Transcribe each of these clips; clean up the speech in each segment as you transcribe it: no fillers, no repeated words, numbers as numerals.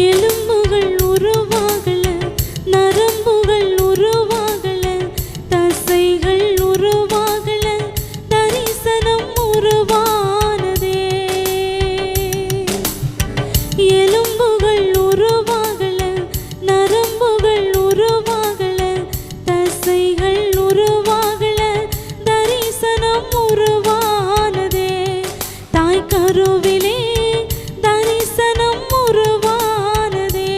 எலும்புகள் உருவாகல, நரம்புகள் உருவாகல, தசைகள் உருவாகல, தரிசனம் உருவானதே. எலும்புகள் உருவாகல, நரம்புகள் உருவாகல, தசைகள் உருவாகல, தரிசனம் உருவானதே. தாய் கருவிலே தரிசனம் உருவானதே.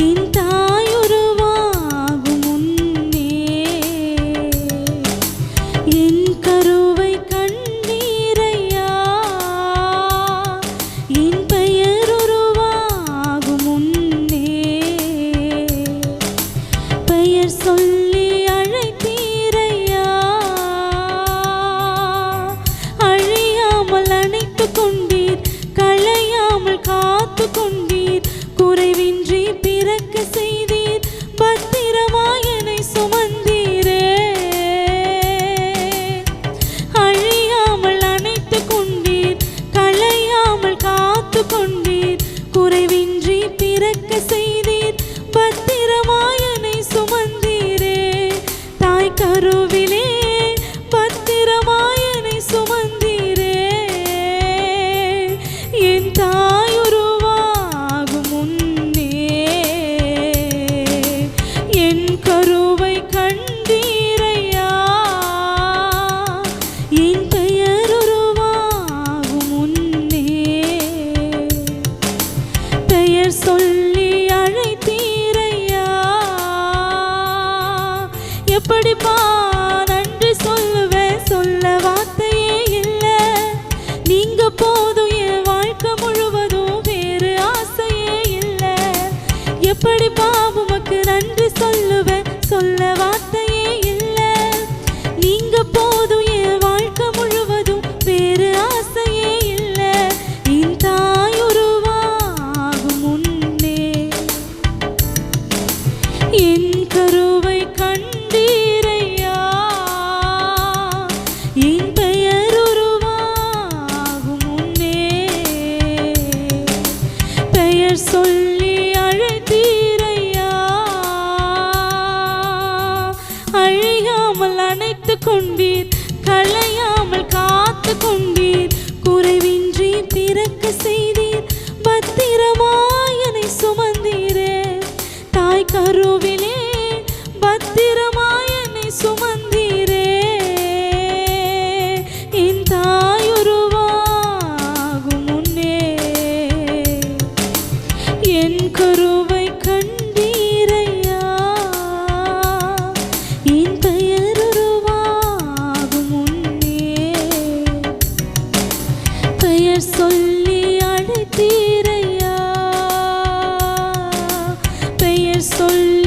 என் தாய் உருவாகும் முன்னே என் கருவை கண்டீரையா. என் பெயர் உருவாகும் முன்னே பெயர் சொல்லி அழைத்தீரையா. அழியாமல் அணைத்து கொண்டீர், களையாமல் காத்து கொண்டீர், குறைவின்றி பிறக்க செய்தீர், பத்திரமாய் என்னை சுமந்தீரே. அழியாமல் அணைத்து கொண்டீர், களையாமல் காத்து கொண்டீர், குறைவின்றி பிறக்க செய்தீர், பத்திரமாய் என்னை சுமந்தீரே. தாய் கருவிலே பத்திரமாய் என்னை சுமந்தீரே. என் தாய் உருவாகும் முன்னே என் கருவை கண்டீரையா. என் பெயர் உருவாகும் முன்னே பெயர் சொல்லி அழைத்தீரையா. எப்படிப்பா நன்றி சொல்லுவேன், சொல்ல வார்த்தையே இல்லை. நீங்க போதும், என் வாழ்க்கை முழுவதும் வேறு ஆசையே இல்லை. எப்படிப்பா உமக்கு நன்றி சொல்லுவேன், சொல்ல வார்த்தையே இல்லை. நீங்க போதும், என் வாழ்க்கை முழுவதும் வேறு ஆசையே இல்லை. என் தாய் உருவாகும் முன்னே என் கருவை கண்டீரையா. என் பெயர் உருவாகும் முன்னே பெயர் சொல்லி அழைத்தீரையா. அழியாமல் அணைத்து கொண்டீர், களையாமல் காத்து கொண்டீர், குறைவின்றி பிறக்க செய்தீர், பத்திரமாய் என்னை சுமந்தீரே. தாய் கருவிலே பத்திரமாய் என்னை சுமந்தீரே. என் தாய் உருவாகும் முன்னே என் கருவை கண்டீரையா. என் பெயர் உருவாகும் முன்னே பெயர் சொல்லி அழைத்தீரையா. பெயர் சொல்லி